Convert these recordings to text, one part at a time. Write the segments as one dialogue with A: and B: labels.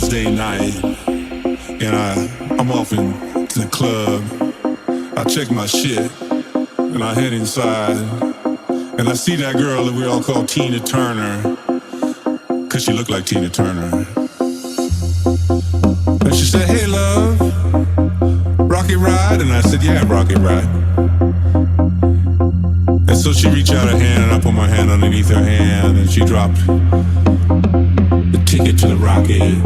A: Wednesday night, and I'm off into the club. I check my shit, and I head inside, and I see that girl that we all call Tina Turner, 'cause she looked like Tina Turner. And she said, "Hey love, rocket ride?" And I said, "Yeah, rocket ride." And so she reached out her hand, and I put my hand underneath her hand, and she dropped the ticket to the rocket.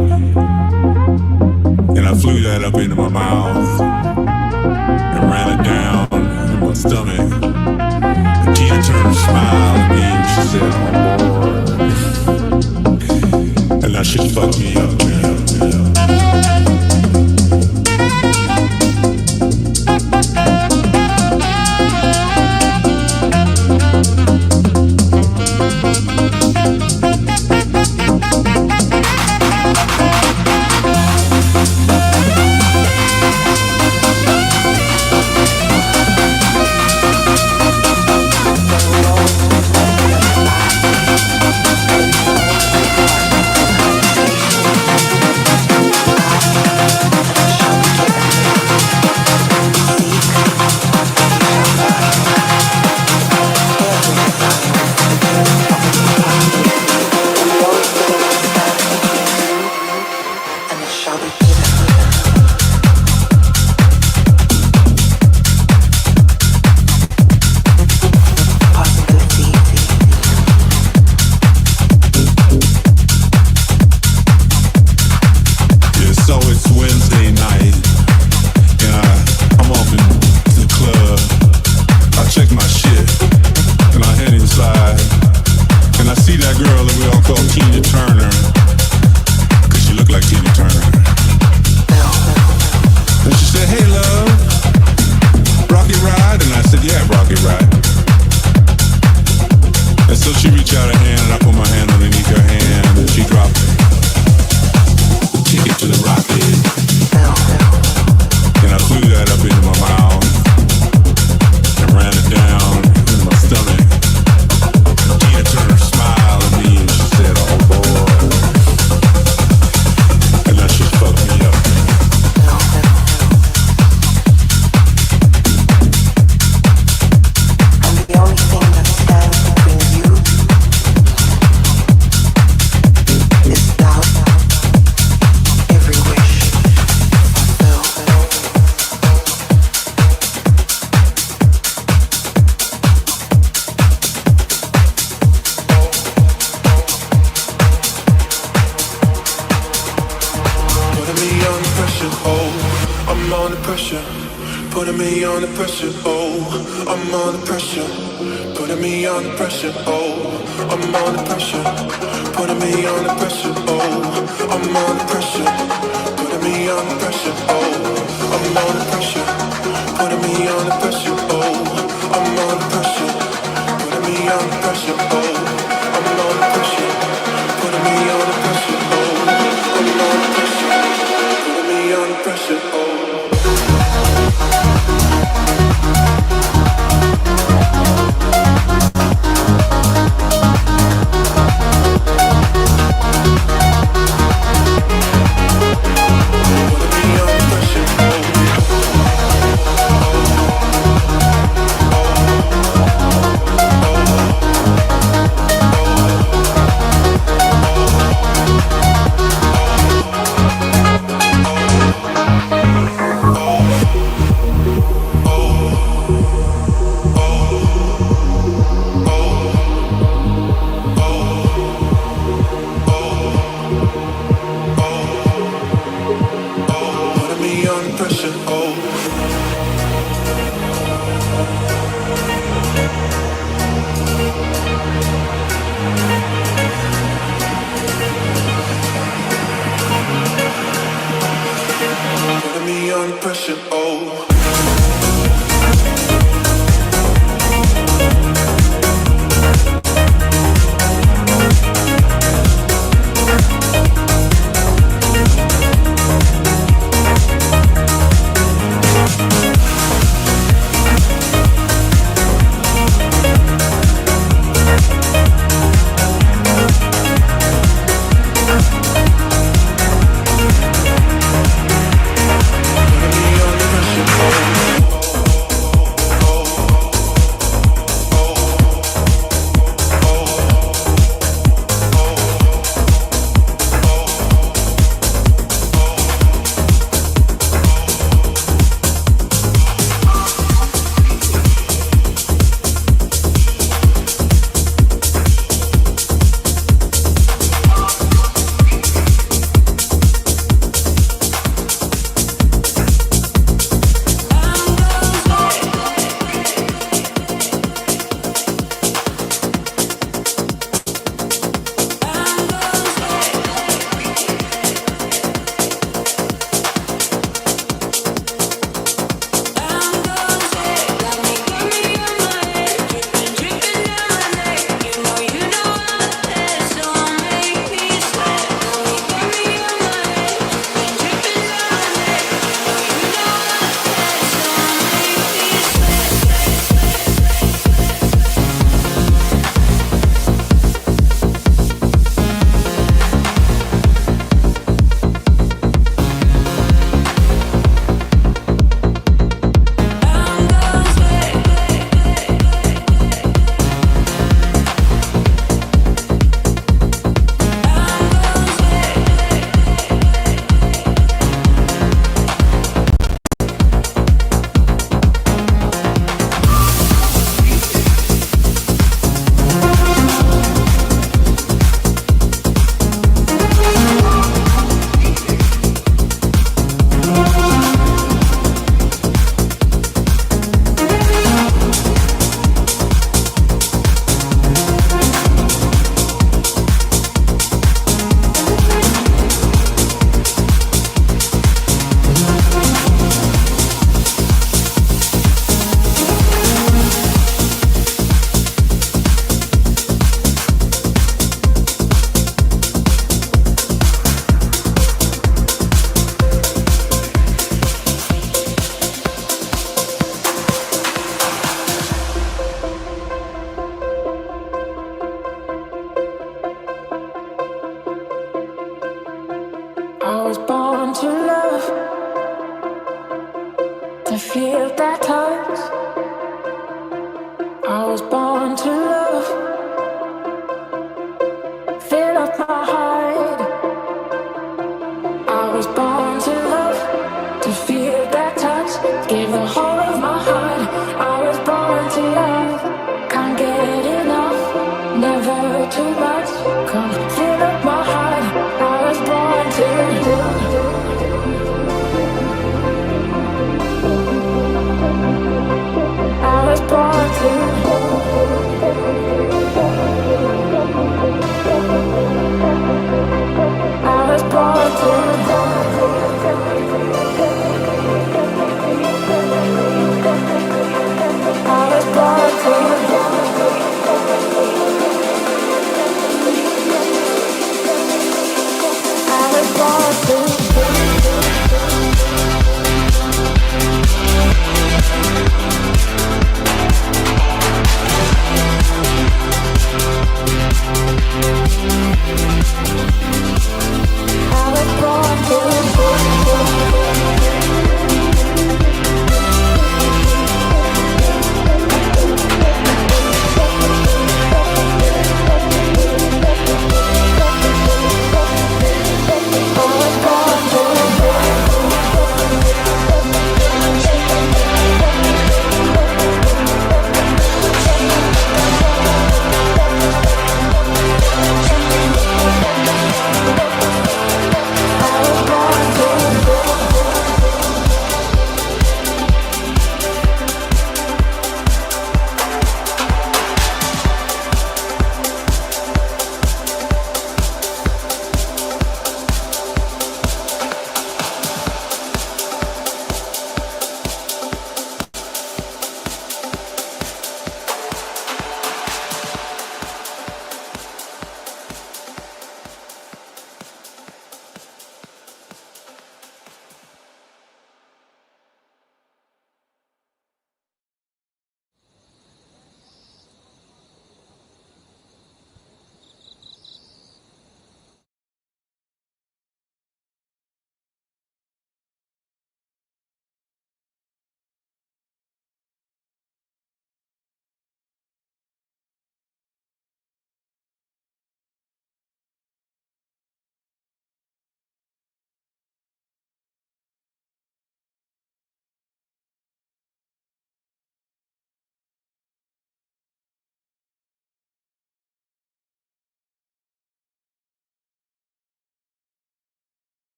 A: And I flew that up into my mouth and ran it down in my stomach. And Tina Turner smiled at me and she said, "Oh boy." And that shit fucked me up, man.
B: feel that touch. I was born to love, fill up my heart. I was born to love, to feel that touch. Give the whole of my heart. I was born to love, can't get enough, never too much. Come fill up my heart. I was born to I was born to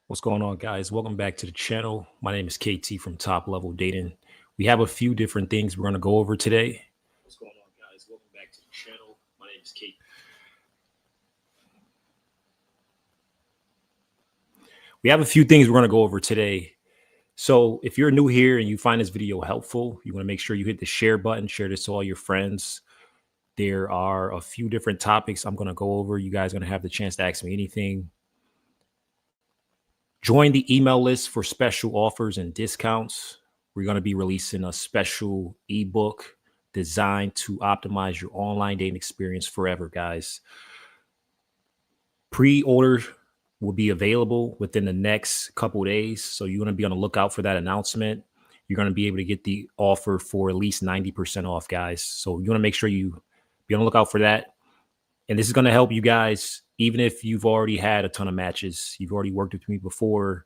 C: What's going on, guys? Welcome back to the channel. My name is KT from Top Level Dating. We have a few different things we're going to go over today. What's going on, guys? Welcome back to the channel. My name is KT. We have a few things we're going to go over today. So if you're new here and you find this video helpful, you want to make sure you hit the share button, share this to all your friends. There are a few different topics I'm going to go over. You guys are going to have the chance to ask me anything. Join the email list for special offers and discounts. We're going to be releasing a special ebook designed to optimize your online dating experience forever, guys. Pre-order will be available within the next couple of days. So you're going to be on the lookout for that announcement. You're going to be able to get the offer for at least 90% off, guys. So you want to make sure you be on the lookout for that. And this is going to help you guys, even if you've already had a ton of matches, you've already worked with me before,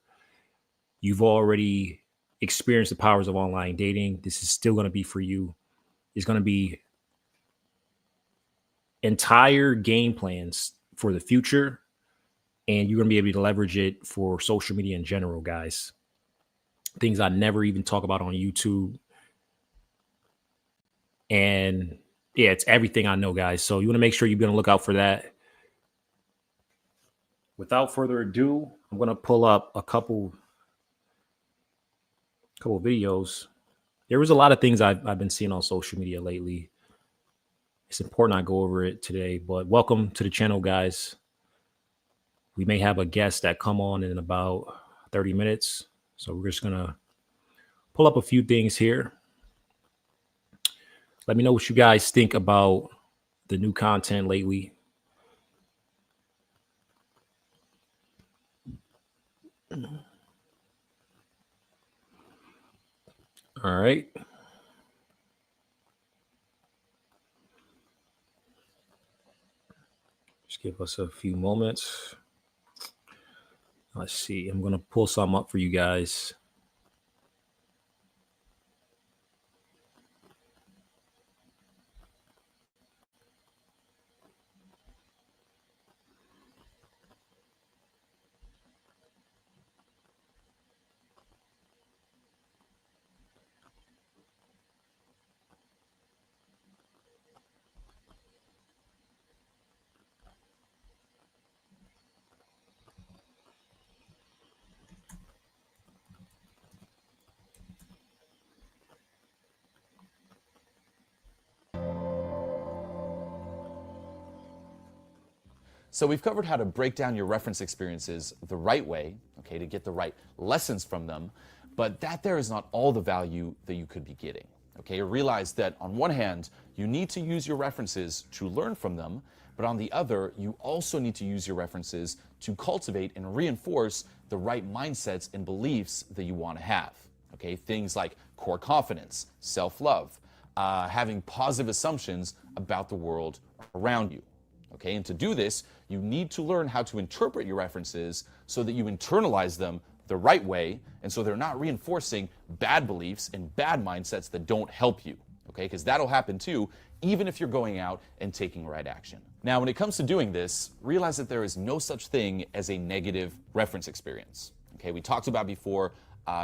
C: you've already experienced the powers of online dating. This is still going to be for you. It's going to be entire game plans for the future. And you're going to be able to leverage it for social media in general, guys. Things I never even talk about on YouTube. And yeah, it's everything I know, guys. So you want to make sure you're going to look out for that. Without further ado, I'm going to pull up a couple videos. There was a lot of things I've been seeing on social media lately. It's important I go over it today, but welcome to the channel, guys. We may have a guest that come on in about 30 minutes. So we're just going to pull up a few things here. Let me know what you guys think about the new content lately. All right. Just give us a few moments. Let's see. I'm going to pull some up for you guys.
D: So we've covered how to break down your reference experiences the right way, okay, to get the right lessons from them, but that there is not all the value that you could be getting. Okay, you realize that on one hand, you need to use your references to learn from them, but on the other, you also need to use your references to cultivate and reinforce the right mindsets and beliefs that you want to have. Okay, things like core confidence, self-love, having positive assumptions about the world around you. Okay, and to do this, you need to learn how to interpret your references so that you internalize them the right way, and so they're not reinforcing bad beliefs and bad mindsets that don't help you. Okay, because that'll happen too, even if you're going out and taking right action. Now, when it comes to doing this, realize that there is no such thing as a negative reference experience. Okay, we talked about before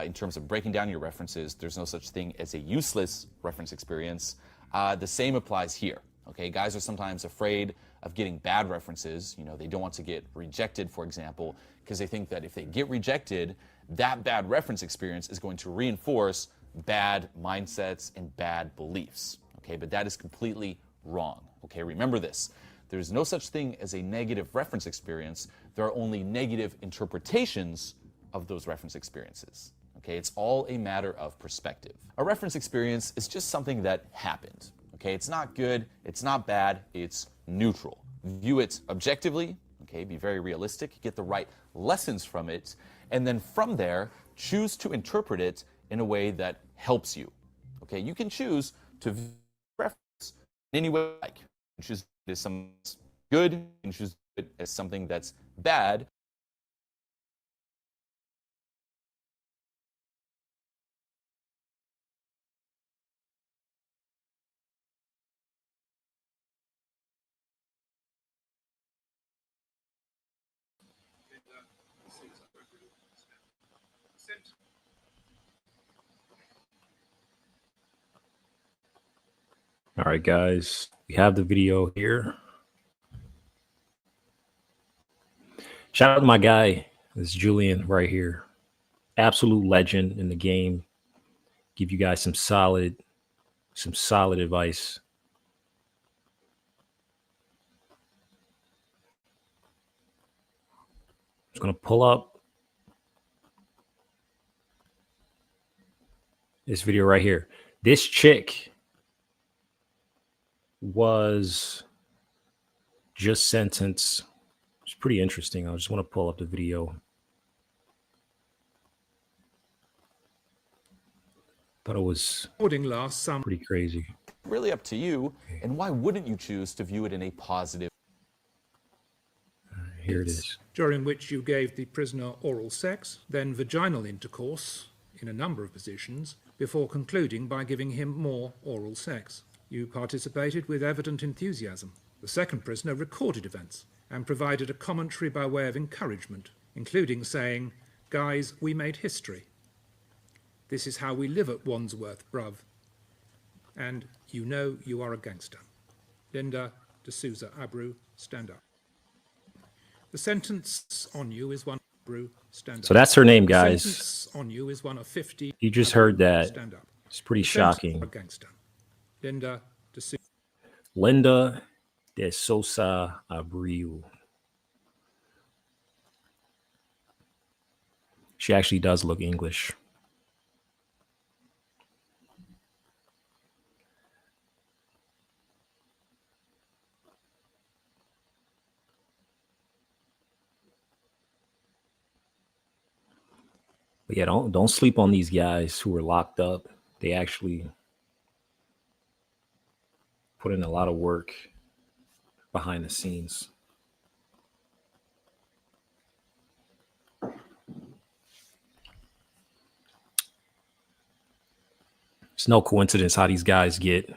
D: in terms of breaking down your references, there's no such thing as a useless reference experience. The same applies here. Okay, guys are sometimes afraid of getting bad references. You know, they don't want to get rejected, for example, because they think that if they get rejected, that bad reference experience is going to reinforce bad mindsets and bad beliefs. Okay, but that is completely wrong. Okay, remember this. There's no such thing as a negative reference experience. There are only negative interpretations of those reference experiences. Okay, it's all a matter of perspective. A reference experience is just something that happened. Okay, it's not good, it's not bad, it's neutral. View it objectively, okay, be very realistic, get the right lessons from it, and then from there, choose to interpret it in a way that helps you. Okay, you can choose to view reference in any way you like. You can choose it as something that's good, you can choose it as something that's bad.
C: All right, guys, we have the video here. Shout out to my guy. This is Julian right here. Absolute legend in the game. Give you guys some solid advice. I'm just going to pull up this video right here. This chick was just sentenced. It's pretty interesting. I just want to pull up the video. Thought it was pretty crazy.
D: Really up to you, and why wouldn't you choose to view it in a positive?
C: Here it is.
E: During which you gave the prisoner oral sex, then vaginal intercourse in a number of positions, before concluding by giving him more oral sex. You participated with evident enthusiasm. The second prisoner recorded events and provided a commentary by way of encouragement, including saying, "Guys, we made history. This is how we live at Wandsworth, bruv. And you know you are a gangster." Linda D'Souza Abreu, stand up. The sentence on you is one. Abreu, stand up.
C: So that's her name,
E: The
C: guys.
E: sentence on you is one of 50.
C: You just
E: Abreu,
C: heard that.
E: stand up.
C: It's pretty
E: The sentence
C: shocking.
E: for a gangster. Linda D'Souza.
C: Linda D'Souza Abreu. She actually does look English. But yeah, don't sleep on these guys who are locked up. They actually put in a lot of work behind the scenes. It's no coincidence how these guys get,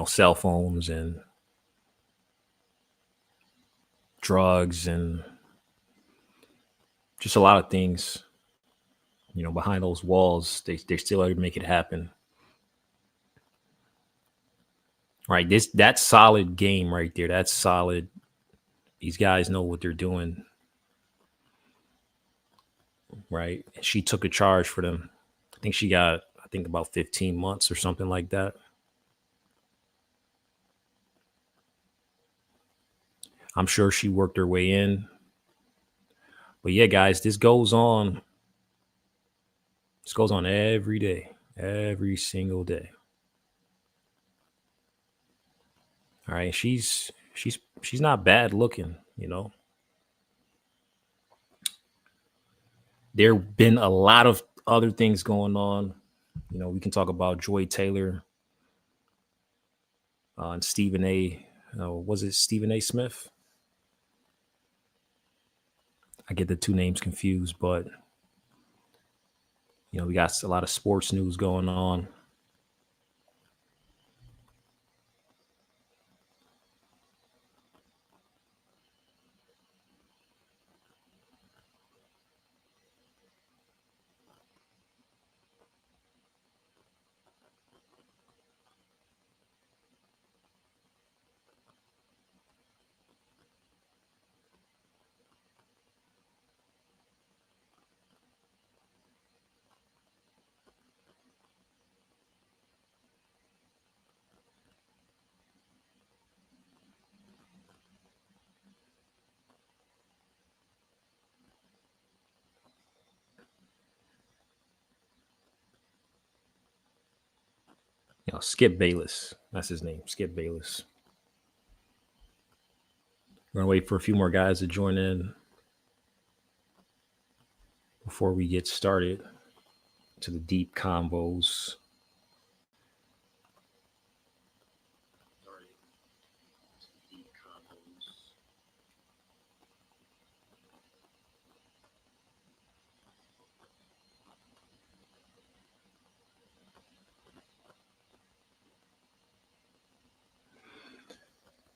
C: cell phones and drugs and just a lot of things. Behind those walls, they're still able to make it happen. Right, that's solid game right there. That's solid. These guys know what they're doing. Right, she took a charge for them. I think she got, about 15 months or something like that. I'm sure she worked her way in. But yeah, guys, this goes on. This goes on every day, every single day. All right, she's not bad looking, There have been a lot of other things going on. We can talk about Joy Taylor and Stephen A. Was it Stephen A. Smith? I get the two names confused, but we got a lot of sports news going on. Skip Bayless. That's his name, Skip Bayless. We're going to wait for a few more guys to join in before we get started to the deep convos.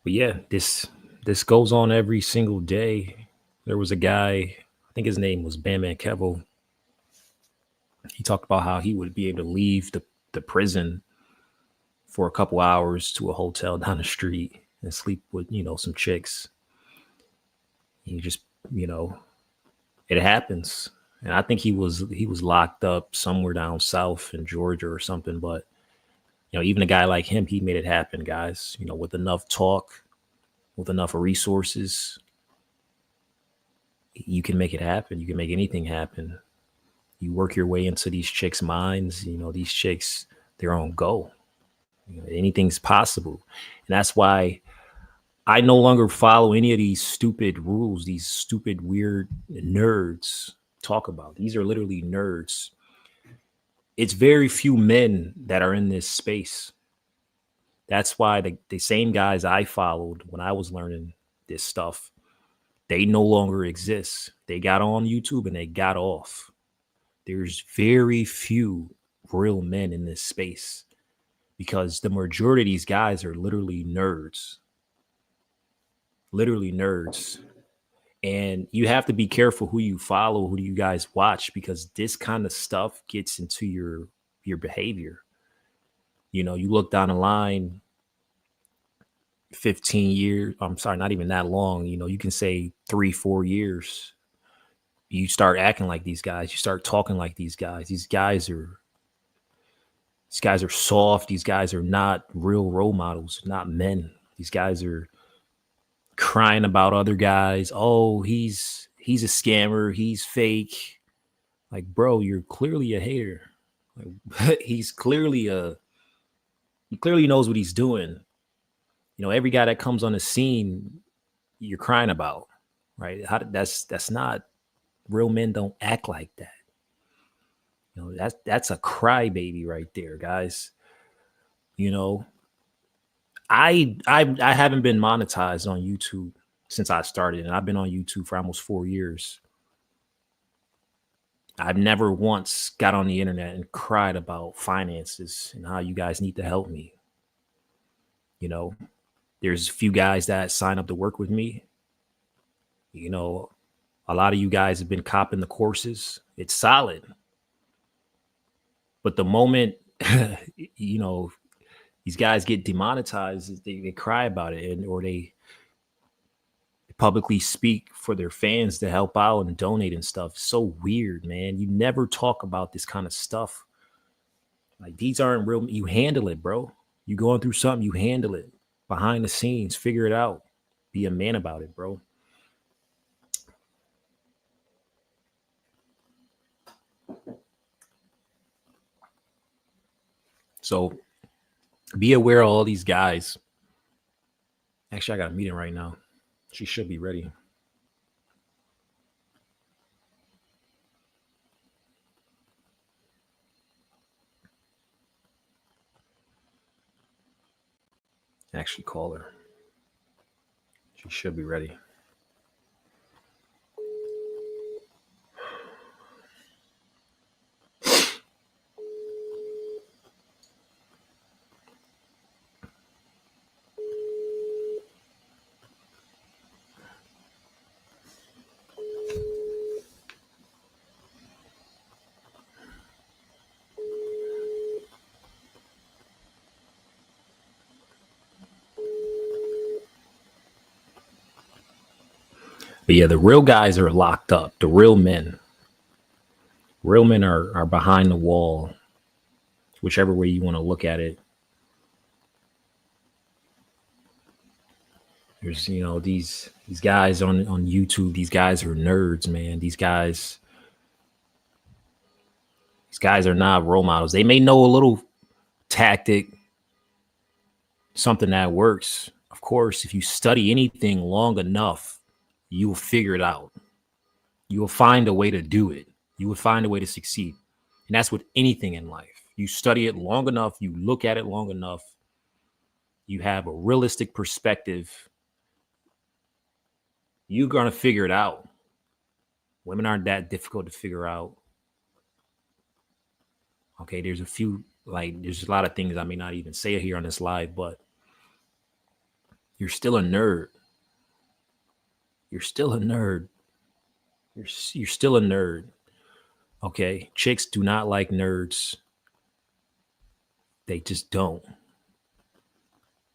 C: But yeah, this goes on every single day. There was a guy, I think his name was Bam Kevo. He talked about how he would be able to leave the prison for a couple hours to a hotel down the street and sleep with, some chicks. He just, it happens. And I think he was locked up somewhere down south in Georgia or something. But, even a guy like him, he made it happen, guys, with enough talk, with enough resources, you can make it happen. You can make anything happen. You work your way into these chicks' minds. These chicks, they're on go. Anything's possible. And that's why I no longer follow any of these stupid rules, these stupid, weird nerds talk about. These are literally nerds. It's very few men that are in this space. That's why the same guys I followed when I was learning this stuff, they no longer exist. They got on YouTube and they got off. There's very few real men in this space because the majority of these guys are literally nerds. Literally nerds. And you have to be careful who you follow, who do you guys watch, because this kind of stuff gets into your behavior. You look down the line 15 years, I'm sorry, not even that long, you can say 3-4 years. You start acting like these guys, you start talking like these guys. These guys are soft. These guys are not real role models, not men. These guys are crying about other guys. Oh, he's a scammer. He's fake. Like, bro, you're clearly a hater. Like, he clearly knows what he's doing. Every guy that comes on the scene, you're crying about, right? That's not, real men don't act like that. That's a crybaby right there, guys. I haven't been monetized on YouTube since I started, and I've been on YouTube for almost 4 years. I've never once got on the internet and cried about finances and how you guys need to help me. There's a few guys that sign up to work with me. A lot of you guys have been copping the courses. It's solid. But the moment, these guys get demonetized, they cry about it, or they publicly speak for their fans to help out and donate and stuff. It's so weird, man. You never talk about this kind of stuff. Like, these aren't real. You handle it, bro. You going through something, you handle it behind the scenes, figure it out. Be a man about it, bro. So be aware of all these guys. Actually, I got a meeting right now. She should be ready. Actually, call her. She should be ready. But yeah, the real guys are locked up. The real men. Real men are behind the wall, whichever way you want to look at it. There's, these guys on YouTube. These guys are nerds, man. These guys are not role models. They may know a little tactic, something that works. Of course, if you study anything long enough, you will figure it out. You will find a way to do it. You will find a way to succeed. And that's with anything in life. You study it long enough, you look at it long enough, you have a realistic perspective, you're going to figure it out. Women aren't that difficult to figure out. Okay, there's a lot of things I may not even say here on this live, but you're still a nerd. You're still a nerd. You're still a nerd. Okay, chicks do not like nerds. They just don't.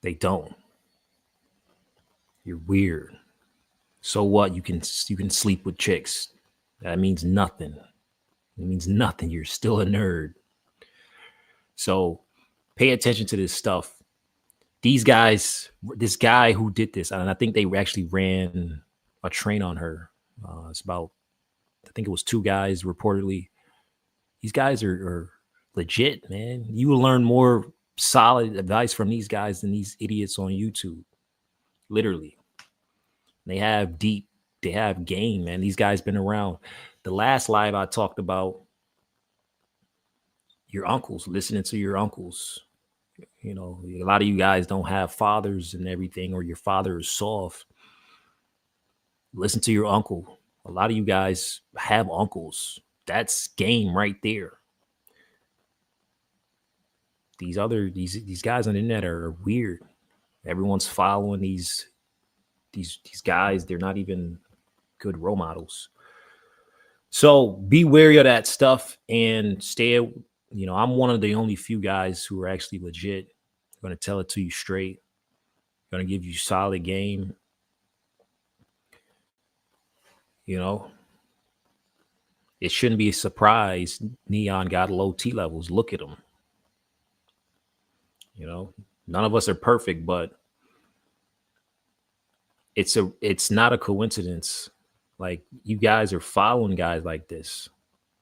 C: They don't. You're weird. So what? You can sleep with chicks. That means nothing. It means nothing. You're still a nerd. So pay attention to this stuff. These guys, this guy who did this, and I think they actually ran a train on her. It's about, I think it was two guys reportedly. These guys are legit, man. You will learn more solid advice from these guys than these idiots on YouTube. Literally, they have game, man. These guys been around. The last live I talked about your uncles, listening to your uncles. You know, a lot of you guys don't have fathers and everything, or your father is soft. Listen to your uncle. A lot of you guys have uncles. That's game right there. These guys on the internet are weird. Everyone's following these guys. They're not even good role models. So be wary of that stuff and stay. You know, I'm one of the only few guys who are actually legit. I'm going to tell it to you straight. Going to give you solid game. You know, it shouldn't be a surprise. Neon got low T levels. Look at him. You know, none of us are perfect, but it's not a coincidence. Like, you guys are following guys like this.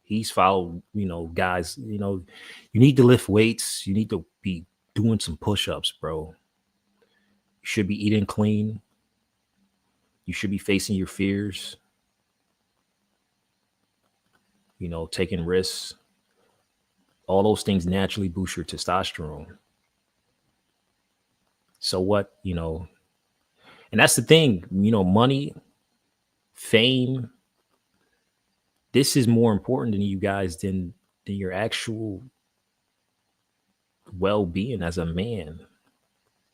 C: He's followed, guys, you need to lift weights. You need to be doing some push-ups, bro. You should be eating clean. You should be facing your fears. Taking risks. All those things naturally boost your testosterone. So what, and that's the thing, money, fame, this is more important to you guys than your actual well-being as a man.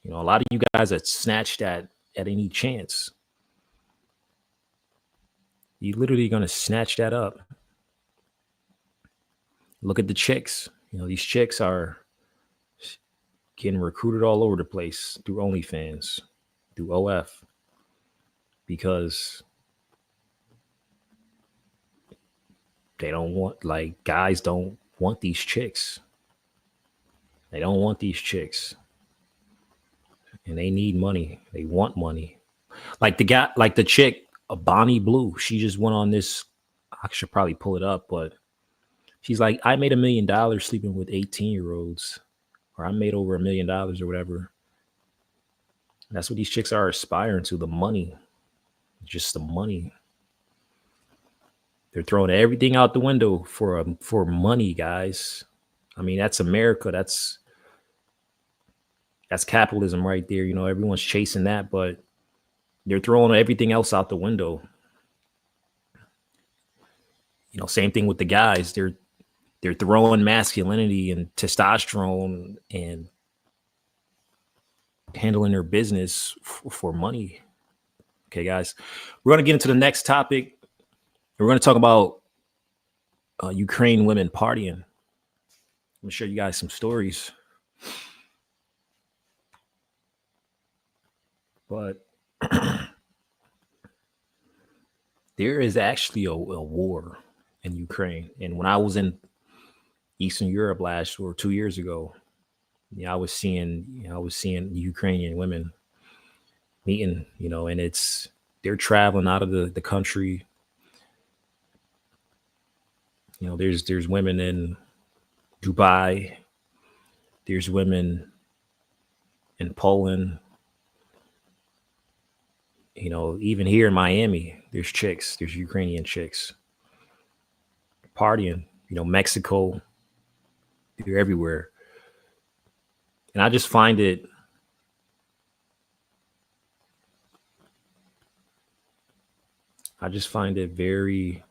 C: A lot of you guys are snatched at any chance. You literally gonna snatch that up. Look at the chicks. These chicks are getting recruited all over the place through OnlyFans, through OF, because they don't want, guys don't want these chicks. They don't want these chicks. And they need money. They want money. Like the chick, Bonnie Blue, she just went on this. I should probably pull it up, but she's like, I made $1 million sleeping with 18-year-olds, or I made over $1 million or whatever. That's what these chicks are aspiring to, the money. Just the money. They're throwing everything out the window for money, guys. I mean, that's America. That's capitalism right there. Everyone's chasing that, but they're throwing everything else out the window. Same thing with the guys. They're throwing masculinity and testosterone and handling their business for money. Okay, guys, we're going to get into the next topic. We're going to talk about Ukraine women partying. I'm going to show you guys some stories. But there is actually a war in Ukraine. And when I was in Eastern Europe last or 2 years ago, I was seeing Ukrainian women meeting, and they're traveling out of the country. There's women in Dubai. There's women in Poland. Even here in Miami, there's chicks. There's Ukrainian chicks partying. Mexico. They're everywhere. And I just find it very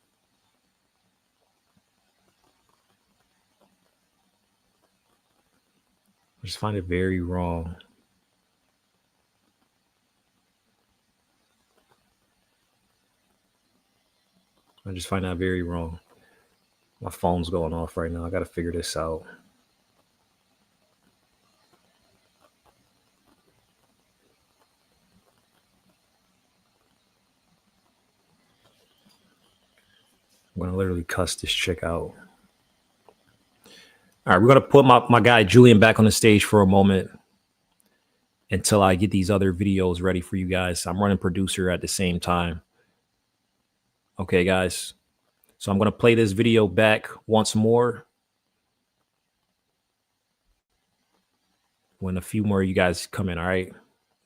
C: wrong. I just find that very wrong. My phone's going off right now. I got to figure this out. I'm going to literally cuss this chick out. All right, we're going to put my guy Julian back on the stage for a moment until I get these other videos ready for you guys. I'm running producer at the same time. Okay, guys. So I'm going to play this video back once more when a few more of you guys come in. All right,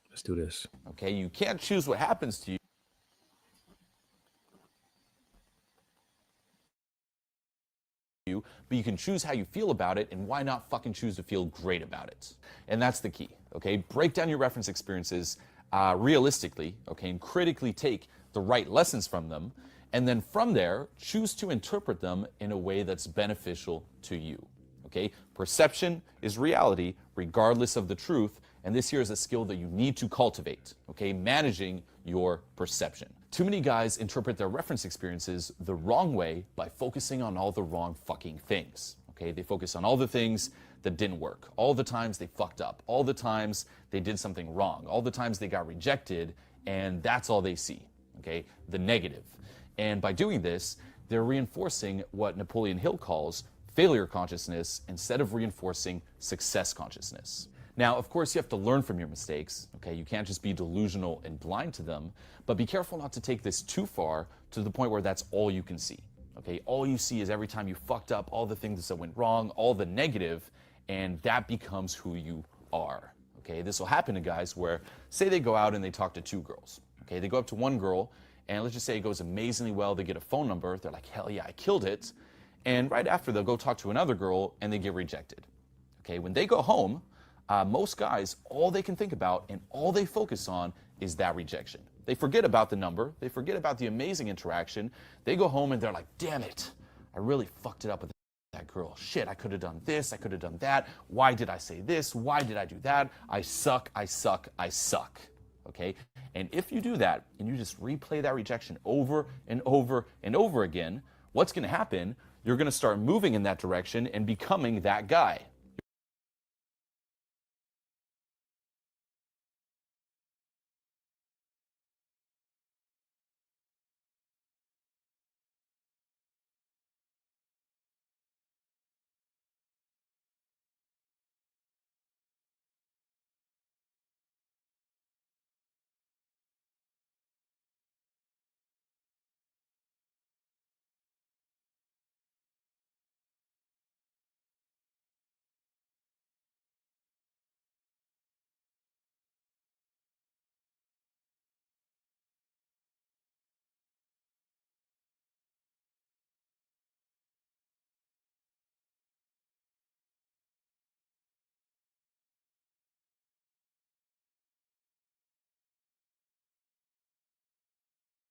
C: let's do this.
D: Okay, you can't choose what happens to you, but you can choose how you feel about it, and why not fucking choose to feel great about it? And that's the key, okay? Break down your reference experiences realistically, okay, and critically take the right lessons from them, and then from there, choose to interpret them in a way that's beneficial to you, okay? Perception is reality regardless of the truth, and this here is a skill that you need to cultivate, okay? Managing your perception. Too many guys interpret their reference experiences the wrong way by focusing on all the wrong fucking things, okay? They focus on all the things that didn't work, all the times they fucked up, all the times they did something wrong, all the times they got rejected, and that's all they see, okay? The negative. And by doing this, they're reinforcing what Napoleon Hill calls failure consciousness instead of reinforcing success consciousness. Now, of course, you have to learn from your mistakes, okay? You can't just be delusional and blind to them, but be careful not to take this too far to the point where that's all you can see, okay? All you see is every time you fucked up, all the things that went wrong, all the negative, and that becomes who you are, okay? This will happen to guys where, say they go out and they talk to two girls, okay? They go up to one girl, and let's just say it goes amazingly well, they get a phone number, they're like, hell yeah, I killed it, and right after they'll go talk to another girl, and they get rejected, okay? When they go home, most guys, all they can think about and all they focus on is that rejection. They forget about the number. They forget about the amazing interaction. They go home and they're like, damn it, I really fucked it up with that girl. Shit, I could have done this. I could have done that. Why did I say this? Why did I do that? I suck, I suck, I suck. Okay? And if you do that and you just replay that rejection over and over and over again, what's going to happen? You're going to start moving in that direction and becoming that guy.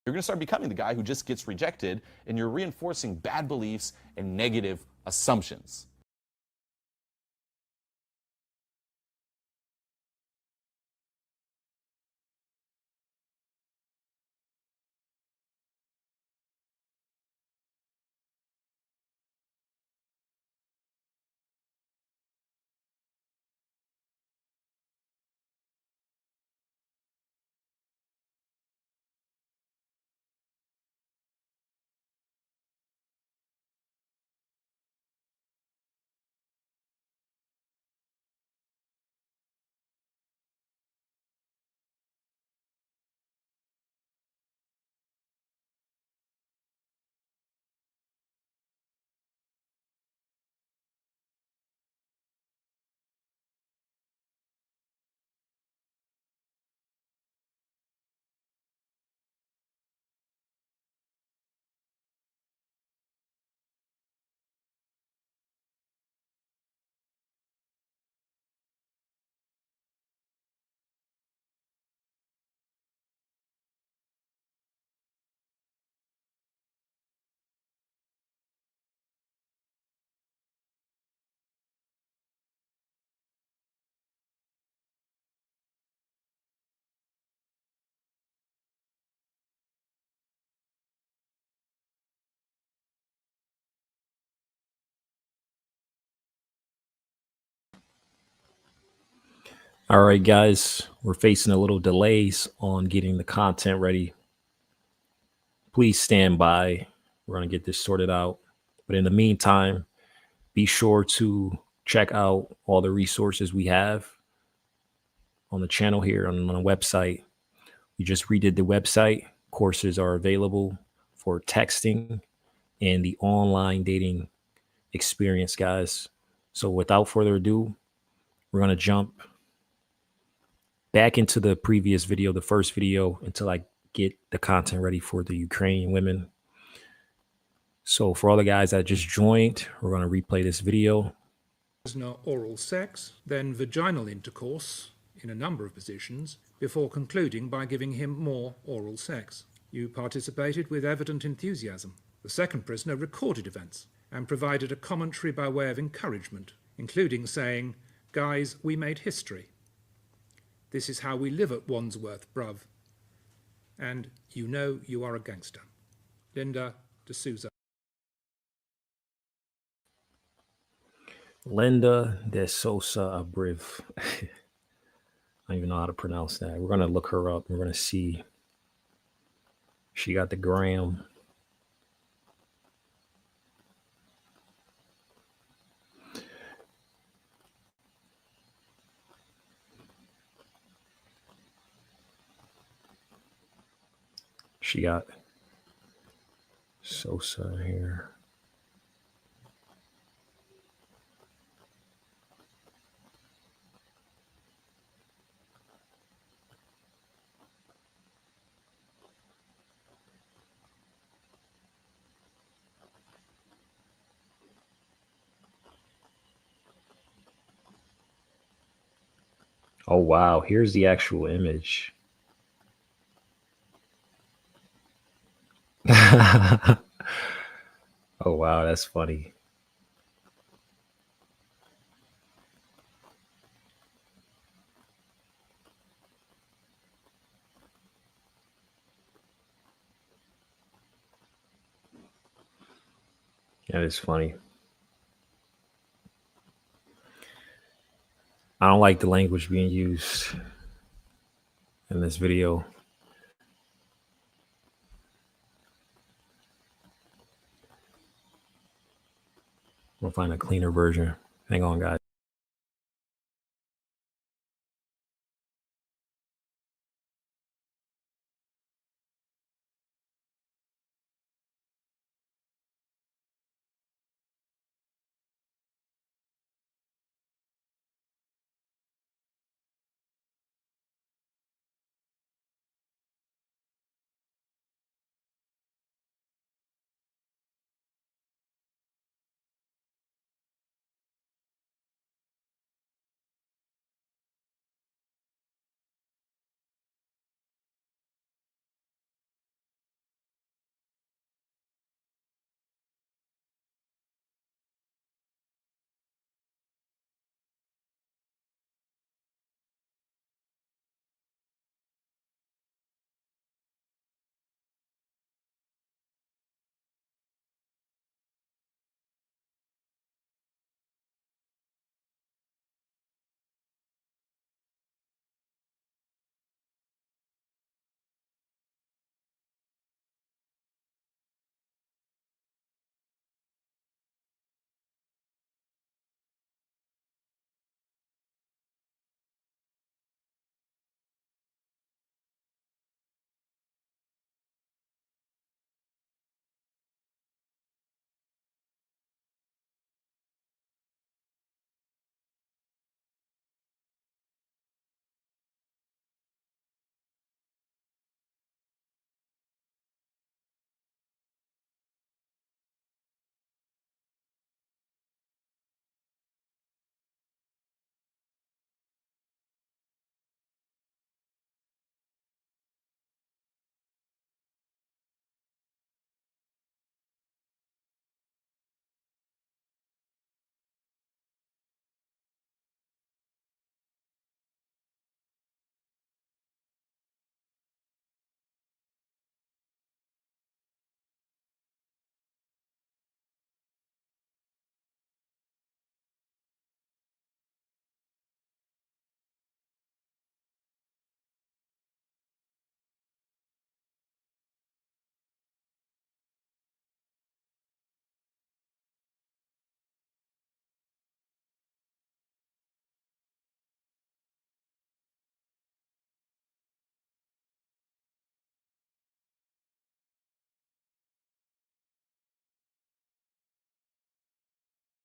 D: You're going to start becoming the guy who just gets rejected, and you're reinforcing bad beliefs and negative assumptions.
C: All right, guys, we're facing a little delays on getting the content ready. Please stand by. We're going to get this sorted out. But in the meantime, be sure to check out all the resources we have on the channel here on the website. We just redid the website. Courses are available for texting and the online dating experience, guys. So without further ado, we're going to jump back into the previous video, the first video, until I get the content ready for the Ukrainian women. So for all the guys that just joined, we're going to replay this video.
E: Prisoner oral sex, then vaginal intercourse in a number of positions, before concluding by giving him more oral sex. You participated with evident enthusiasm. The second prisoner recorded events and provided a commentary by way of encouragement, including saying, "Guys, we made history. This is how we live at Wandsworth, bruv. And you know you are a gangster." Linda D'Souza.
C: Linda D'Souza Abriv. I don't even know how to pronounce that. We're going to look her up. We're going to see. She got the gram. She got Sosa here. Oh, wow. Here's the actual image. Oh, wow. That's funny. That is funny. I don't like the language being used in this video. We'll find a cleaner version. Hang on, guys.